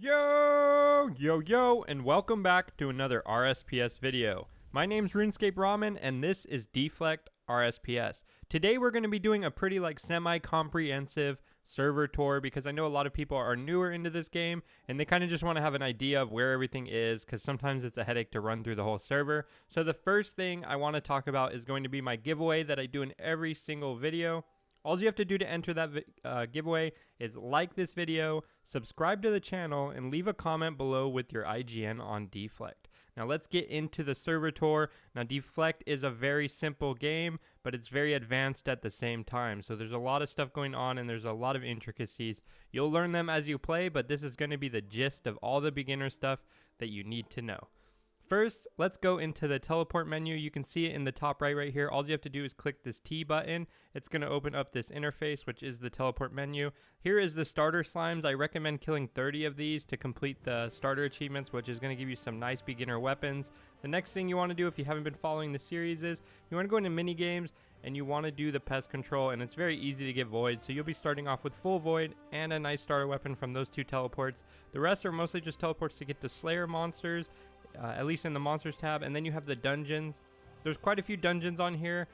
Yo, and welcome back to another RSPS video. My name's Runescape Ramen, and this is Deflect RSPS. Today we're going to be doing a pretty semi-comprehensive server tour because I know a lot of people are newer into this game and they kind of just want to have an idea of where everything is because sometimes it's a headache to run through the whole server. So the first thing I want to talk about is going to be my giveaway that I do in every single video. All you have to do to enter that giveaway is like this video, subscribe to the channel, and leave a comment below with your IGN on Deflect. Now let's get into the server tour. Now Deflect is a very simple game, but it's very advanced at the same time. So there's a lot of stuff going on and there's a lot of intricacies. You'll learn them as you play, but this is going to be the gist of all the beginner stuff that you need to know. First, let's go into the teleport menu. You can see it in the top right here. All you have to do is click this T button. It's going to open up this interface, which is the teleport menu. Here is the starter slimes. I recommend killing 30 of these to complete the starter achievements, which is going to give you some nice beginner weapons. The next thing you want to do if you haven't been following the series is you want to go into mini games and you want to do the pest control, and it's very easy to get void. So you'll be starting off with full void and a nice starter weapon from those two teleports. The rest are mostly just teleports to get the Slayer monsters, at least in the monsters tab, and then you have the dungeons. There's quite a few dungeons on here.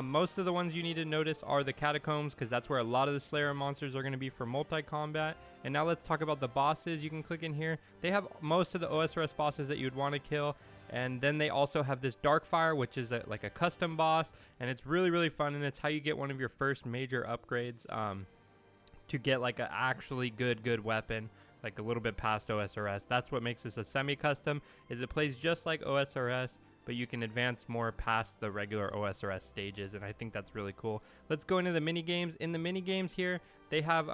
Most of the ones you need to notice are the catacombs because that's where a lot of the Slayer monsters are going to be for multi-combat. And now let's talk about the bosses. You can click in here. They have most of the osrs bosses that you'd want to kill, and then they also have this Darkfire, which is like a custom boss, and it's really fun, and it's how you get one of your first major upgrades to get like an actually good weapon, like a little bit past osrs. That's what makes this a semi-custom, is it plays just like osrs, but you can advance more past the regular osrs stages, and I think that's really cool. Let's go into the mini games. In the mini games here, they have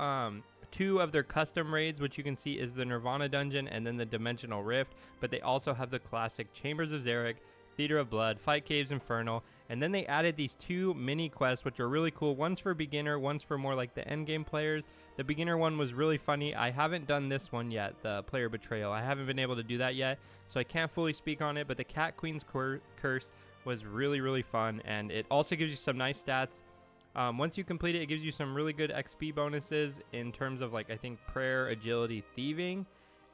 two of their custom raids, which you can see is the Nirvana dungeon and then the Dimensional Rift, but they also have the classic Chambers of Xeric, Theater of Blood, Fight Caves Infernal, and then they added these two mini quests, which are really cool. One's for beginner, one's for more like the end game players. The beginner one was really funny. I haven't done this one yet, the Player Betrayal. I haven't been able to do that yet, so I can't fully speak on it, but the Cat Queen's Curse was really fun, and it also gives you some nice stats. Once you complete it, it gives you some really good XP bonuses in terms of I think prayer, agility, thieving,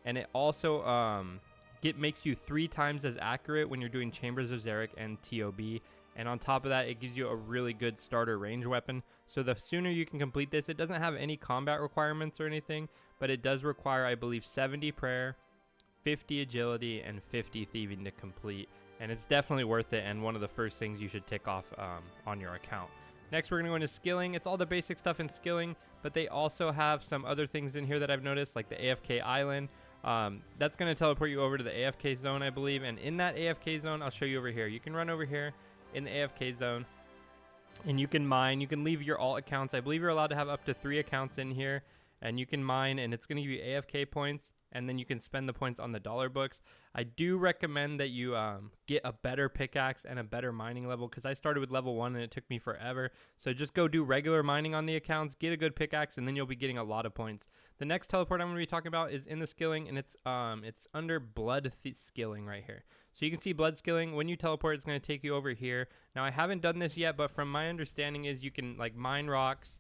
and it also it makes you 3 times as accurate when you're doing Chambers of Xeric and TOB. And on top of that, it gives you a really good starter range weapon. So the sooner you can complete this, it doesn't have any combat requirements or anything, but it does require, I believe, 70 prayer, 50 agility, and 50 thieving to complete. And it's definitely worth it, and one of the first things you should tick off on your account. Next, we're going to go into skilling. It's all the basic stuff in skilling, but they also have some other things in here that I've noticed, like the AFK Island. That's going to teleport you over to the AFK Zone, I believe. And in that AFK Zone, I'll show you over here. You can run over here in the AFK Zone, and you can mine. You can leave your alt accounts. I believe you're allowed to have up to 3 accounts in here, and you can mine, and it's going to give you AFK points, and then you can spend the points on the dollar books. I do recommend that you get a better pickaxe and a better mining level, because I started with level 1 and it took me forever. So just go do regular mining on the accounts, get a good pickaxe, and then you'll be getting a lot of points. The next teleport I'm going to be talking about is in the skilling, and it's under blood skilling right here. So you can see blood skilling. When you teleport, it's going to take you over here. Now I haven't done this yet, but from my understanding is you can mine rocks.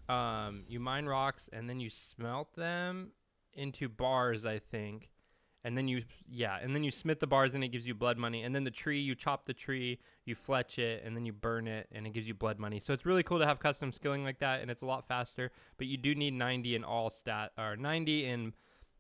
You mine rocks and then you smelt them into bars, I think, and then you smith the bars and it gives you blood money. And then the tree, you chop the tree, you fletch it, and then you burn it, and it gives you blood money. So it's really cool to have custom skilling like that, and it's a lot faster, but you do need 90 in all or 90 in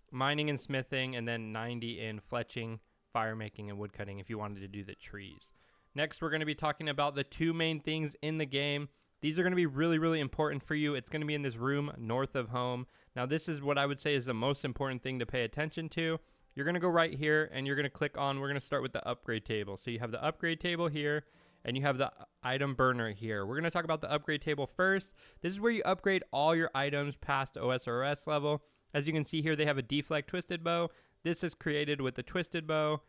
mining and smithing, and then 90 in fletching, fire making, and wood cutting if you wanted to do the trees. Next, we're going to be talking about the 2 main things in the game. These are going to be really important for you. It's going to be in this room north of home. Now, this is what I would say is the most important thing to pay attention to. You're going to go right here, and you're going to click on, we're going to start with the upgrade table. So you have the upgrade table here, and you have the item burner here. We're going to talk about the upgrade table first. This is where you upgrade all your items past osrs level. As you can see here, they have a Deflect Twisted Bow. This is created with the Twisted Bow,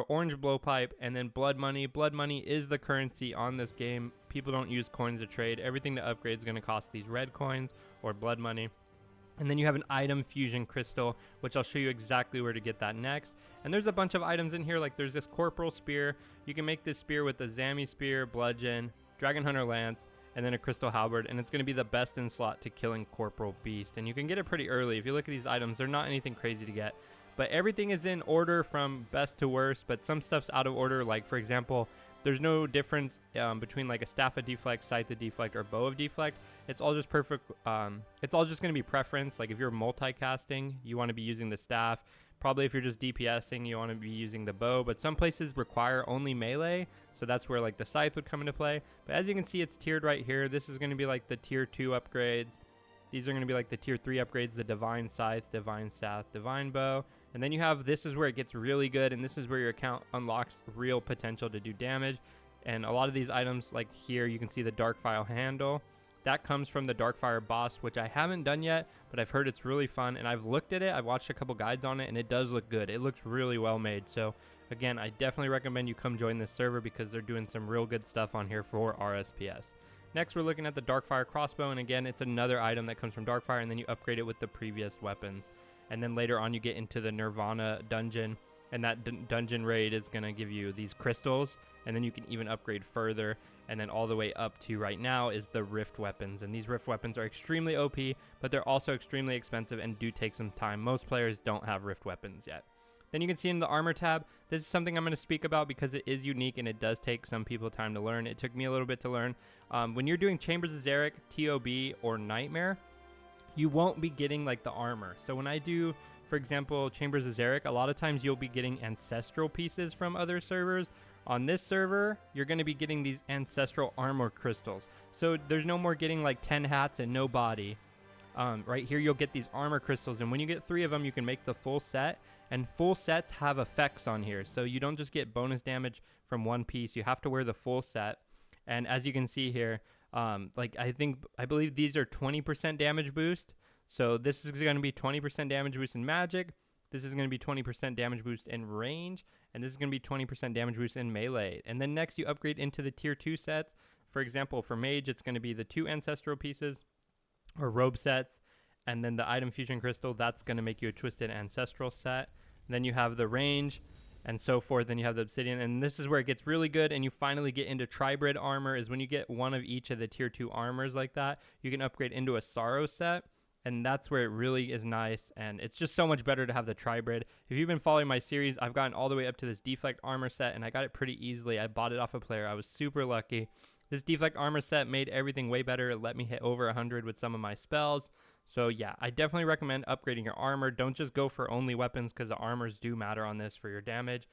orange blowpipe, and then blood money. Blood money is the currency on this game. People don't use coins to trade. Everything to upgrade is going to cost these red coins or blood money. And then you have an item fusion crystal, which I'll show you exactly where to get that next. And there's a bunch of items in here, like there's this corporal spear. You can make this spear with the Zami spear, bludgeon, dragon hunter lance, and then a crystal halberd, and it's going to be the best in slot to killing corporal beast. And you can get it pretty early. If you look at these items, they're not anything crazy to get, but everything is in order from best to worst, but some stuff's out of order. Like for example, there's no difference between like a staff of deflect, scythe of deflect, or bow of deflect. It's all just perfect. It's all just going to be preference. Like if you're multicasting, you want to be using the staff. Probably if you're just DPSing, you want to be using the bow, but some places require only melee, so that's where like the scythe would come into play. But as you can see, it's tiered right here. This is going to be like the tier 2 upgrades. These are going to be like the tier 3 upgrades, the divine scythe, divine staff, divine bow. And then you have, this is where it gets really good, and this is where your account unlocks real potential to do damage. And a lot of these items, like here, you can see the Darkfire handle. That comes from the Darkfire boss, which I haven't done yet, but I've heard it's really fun. And I've looked at it, I've watched a couple guides on it, and it does look good. It looks really well made. So again, I definitely recommend you come join this server because they're doing some real good stuff on here for RSPS. Next, we're looking at the Darkfire crossbow, and again, it's another item that comes from Darkfire, and then you upgrade it with the previous weapons. And then later on, you get into the Nirvana dungeon, and that dungeon raid is going to give you these crystals, and then you can even upgrade further. And then all the way up to right now is the Rift weapons, and these Rift weapons are extremely OP, but they're also extremely expensive and do take some time. Most players don't have Rift weapons yet. Then you can see in the armor tab, this is something I'm going to speak about because it is unique and it does take some people time to learn. It took me a little bit to learn. When you're doing Chambers of Xeric, TOB, or Nightmare, you won't be getting like the armor. So when I do, for example, Chambers of Xeric, a lot of times you'll be getting ancestral pieces from other servers. On this server, you're going to be getting these ancestral armor crystals. So there's no more getting like 10 hats and no body. Right here, you'll get these armor crystals, and when you get 3 of them, you can make the full set. And full sets have effects on here, so you don't just get bonus damage from one piece. You have to wear the full set. And as you can see here, like I believe these are 20% damage boost. So this is going to be 20% damage boost in magic. This is going to be 20% damage boost in range, and this is going to be 20% damage boost in melee. And then next you upgrade into the tier 2 sets. For example, for mage, it's going to be the 2 ancestral pieces or robe sets, and then the item fusion crystal, that's going to make you a twisted ancestral set. And then you have the range and so forth. Then you have the obsidian, and this is where it gets really good, and you finally get into tribrid armor. Is when you get one of each of the tier 2 armors like that, you can upgrade into a Zaros set. And that's where it really is nice, and it's just so much better to have the tribrid. If you've been following my series, I've gotten all the way up to this deflect armor set, and I got it pretty easily. I bought it off a player. I was super lucky. This deflect armor set made everything way better. It let me hit over 100 with some of my spells. So yeah, I definitely recommend upgrading your armor. Don't just go for only weapons, because the armors do matter on this for your damage.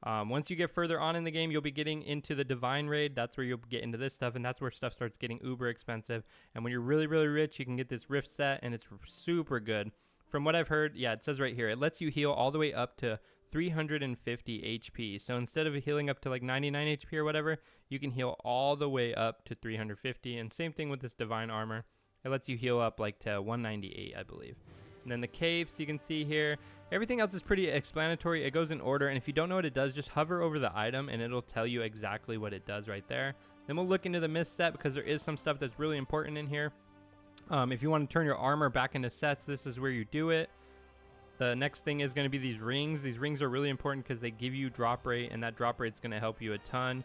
Once you get further on in the game, you'll be getting into the divine raid. That's where you'll get into this stuff, and that's where stuff starts getting uber expensive. And when you're really, really rich, you can get this rift set, and it's super good. From what I've heard, yeah, it says right here, it lets you heal all the way up to 350 HP. So instead of healing up to like 99 HP or whatever, you can heal all the way up to 350. And same thing with this divine armor. It lets you heal up like to 198, I believe. And then the capes, you can see here. Everything else is pretty explanatory. It goes in order, and if you don't know what it does, just hover over the item and it'll tell you exactly what it does right there. Then we'll look into the mist set, because there is some stuff that's really important in here. If you want to turn your armor back into sets, this is where you do it. The next thing is going to be these rings. These rings are really important because they give you drop rate, and that drop rate is going to help you a ton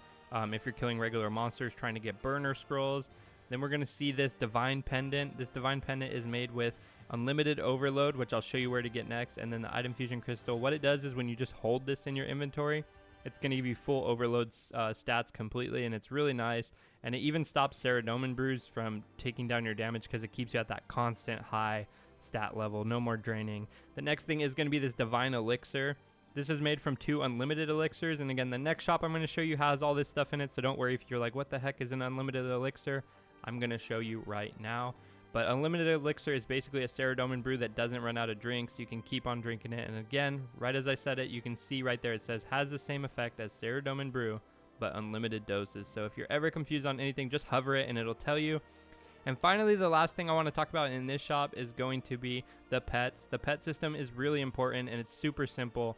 if you're killing regular monsters trying to get burner scrolls. Then we're going to see this divine pendant. This divine pendant is made with unlimited overload, which I'll show you where to get next, and then the item fusion crystal. What it does is when you just hold this in your inventory, it's going to give you full overload stats completely, and it's really nice. And it even stops Saradomin brews from taking down your damage, because it keeps you at that constant high stat level, no more draining. The next thing is going to be this divine elixir. This is made from 2 unlimited elixirs, and again, the next shop I'm going to show you has all this stuff in it, so don't worry if you're like, what the heck is an unlimited elixir? I'm going to show you right now. But unlimited elixir is basically a Saradomin brew that doesn't run out of drinks. You can keep on drinking it. And again, right as I said it, you can see right there it says has the same effect as Saradomin brew, but unlimited doses. So if you're ever confused on anything, just hover it and it'll tell you. And finally, the last thing I want to talk about in this shop is going to be the pets. The pet system is really important, and it's super simple.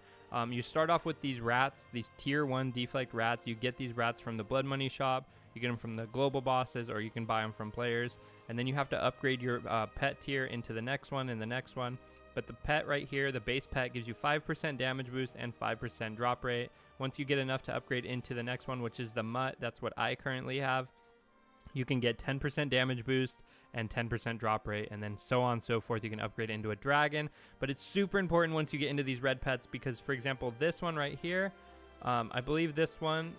You start off with these rats, these tier 1 deflect rats. You get these rats from the Blood Money shop. You get them from the global bosses, or you can buy them from players. And then you have to upgrade your pet tier into the next one and the next one. But the pet right here, the base pet, gives you 5% damage boost and 5% drop rate. Once you get enough to upgrade into the next one, which is the mutt, that's what I currently have, you can get 10% damage boost and 10% drop rate, and then so on and so forth. You can upgrade into a dragon, but it's super important once you get into these red pets because, for example, this one right here, I believe this one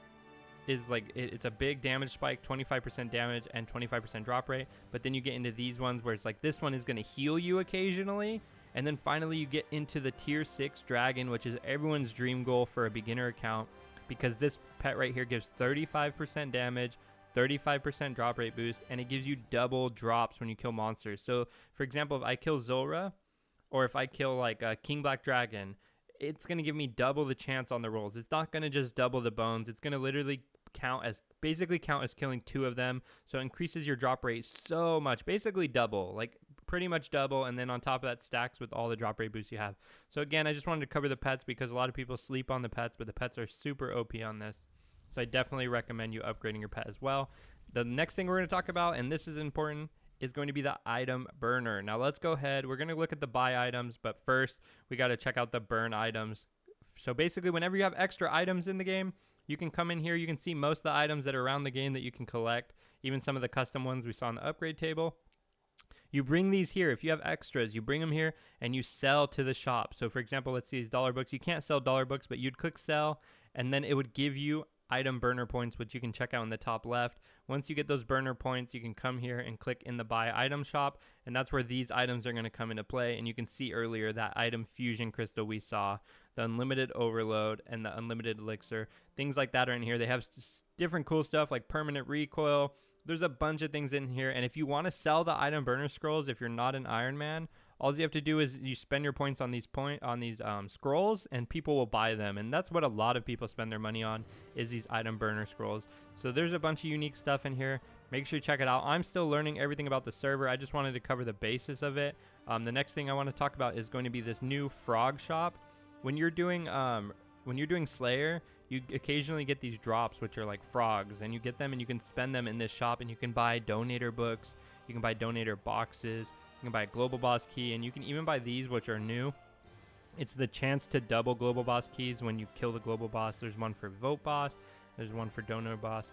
is like, it's a big damage spike, 25% damage and 25% drop rate, but then you get into these ones where it's like this one is going to heal you occasionally, and then finally you get into the tier 6 dragon, which is everyone's dream goal for a beginner account, because this pet right here gives 35% damage, 35% drop rate boost, and it gives you double drops when you kill monsters. So for example, if I kill Zora, or if I kill like a King Black Dragon, it's going to give me double the chance on the rolls. It's not going to just double the bones. It's going to literally basically count as killing 2 of them. So it increases your drop rate so much, basically double, like pretty much double, and then on top of that stacks with all the drop rate boosts you have. So again, I just wanted to cover the pets because a lot of people sleep on the pets, but the pets are super OP on this. So I definitely recommend you upgrading your pet as well. The next thing we're going to talk about, and this is important, is going to be the item burner. Now let's go ahead. We're going to look at the buy items, but first we got to check out the burn items. So basically, whenever you have extra items in the game, you can come in here. You can see most of the items that are around the game that you can collect, even some of the custom ones we saw in the upgrade table. You bring these here. If you have extras, you bring them here and you sell to the shop. So for example, let's see these dollar books. You can't sell dollar books, but you'd click sell, and then it would give you item burner points, which you can check out in the top left. Once you get those burner points, you can come here and click in the buy item shop, and that's where these items are going to come into play. And you can see earlier that item fusion crystal we saw, the unlimited overload, and the unlimited elixir, things like that are in here. They have different cool stuff like permanent recoil. There's a bunch of things in here, and if you want to sell the item burner scrolls, if you're not an Iron Man, all you have to do is you spend your points on these scrolls, and people will buy them. And that's what a lot of people spend their money on, is these item burner scrolls. So there's a bunch of unique stuff in here. Make sure you check it out. I'm still learning everything about the server. I just wanted to cover the basis of it. The next thing I want to talk about is going to be this new frog shop. When you're doing Slayer, you occasionally get these drops, which are like frogs, and you get them and you can spend them in this shop, and you can buy donator books, you can buy donator boxes, you can buy a global boss key, and you can even buy these, which are new. It's the chance to double global boss keys when you kill the global boss. There's one for vote boss, there's one for donor boss.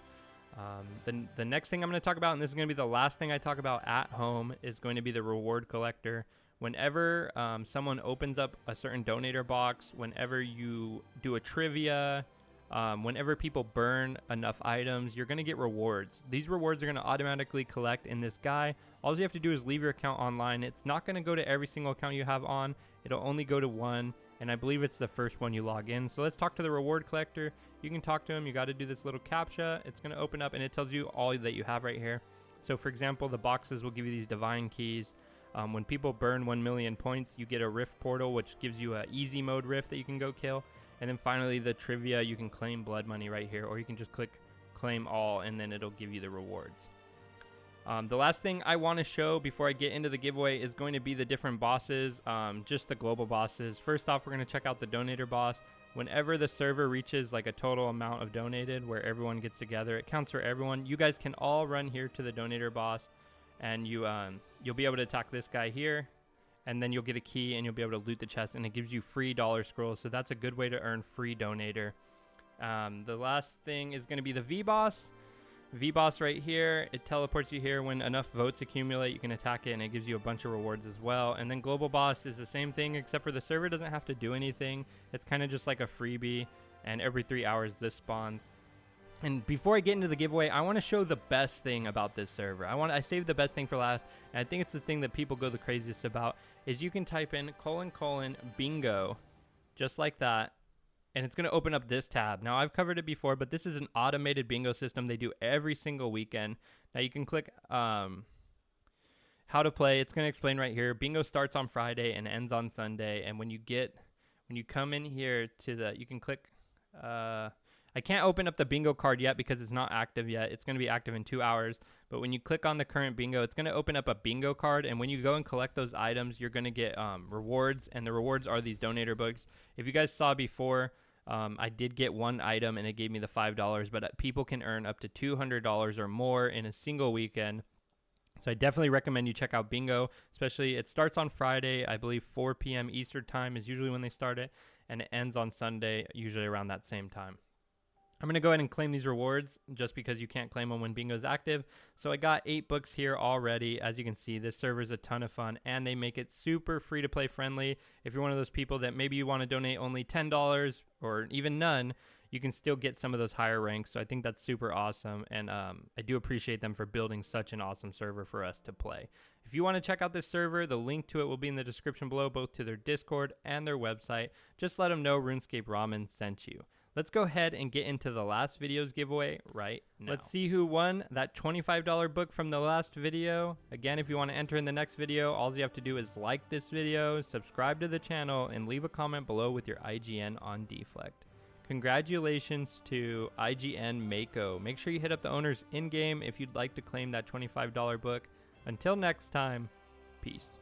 The next thing I'm going to talk about, and this is going to be the last thing I talk about at home, is going to be the reward collector. Whenever someone opens up a certain donator box, whenever you do a trivia, whenever people burn enough items, you're going to get rewards. These rewards are going to automatically collect in this guy. All you have to do is leave your account online. It's not going to go to every single account you have on. It'll only go to one, and I believe it's the first one you log in. So let's talk to the reward collector. You can talk to him. You got to do this little CAPTCHA. It's going to open up, and it tells you all that you have right here. So for example, the boxes will give you these divine keys. When people burn 1 million points, you get a rift portal, which gives you an easy mode rift that you can go kill. And then finally, the trivia, you can claim blood money right here, or you can just click claim all, and then it'll give you the rewards. The last thing I want to show before I get into the giveaway is going to be the different bosses, just the global bosses. First off, we're going to check out the donator boss. Whenever the server reaches like a total amount of donated where everyone gets together, it counts for everyone. You guys can all run here to the donator boss, and you'll be able to attack this guy here, and then you'll get a key and you'll be able to loot the chest, and it gives you free dollar scrolls. So that's a good way to earn free donator. The last thing is going to be the V-Boss. V-Boss right here, it teleports you here. When enough votes accumulate, you can attack it, and it gives you a bunch of rewards as well. And then Global Boss is the same thing, except for the server doesn't have to do anything. It's kind of just like a freebie, and every 3 hours this spawns. And before I get into the giveaway, I want to show the best thing about this server. I saved the best thing for last, and I think it's the thing that people go the craziest about, is you can type in : bingo, just like that, and it's going to open up this tab. Now, I've covered it before, but this is an automated bingo system they do every single weekend. Now, you can click how to play. It's going to explain right here. Bingo starts on Friday and ends on Sunday, and when you come in here to the, you can click, I can't open up the bingo card yet because it's not active yet. It's going to be active in 2 hours. But when you click on the current bingo, it's going to open up a bingo card. And when you go and collect those items, you're going to get rewards. And the rewards are these donator books. If you guys saw before, I did get one item and it gave me the $5. But people can earn up to $200 or more in a single weekend. So I definitely recommend you check out bingo. Especially it starts on Friday. I believe 4 p.m. Eastern time is usually when they start it. And it ends on Sunday, usually around that same time. I'm going to go ahead and claim these rewards just because you can't claim them when bingo is active. So I got 8 books here already. As you can see, this server is a ton of fun and they make it super free to play friendly. If you're one of those people that maybe you want to donate only $10 or even none, you can still get some of those higher ranks. So I think that's super awesome. And I do appreciate them for building such an awesome server for us to play. If you want to check out this server, the link to it will be in the description below, both to their Discord and their website. Just let them know Runescape Ramen sent you. Let's go ahead and get into the last video's giveaway right now. Let's see who won that $25 book from the last video. Again, if you want to enter in the next video, all you have to do is like this video, subscribe to the channel, and leave a comment below with your IGN on Deflect. Congratulations to IGN Mako. Make sure you hit up the owners in-game if you'd like to claim that $25 book. Until next time, peace.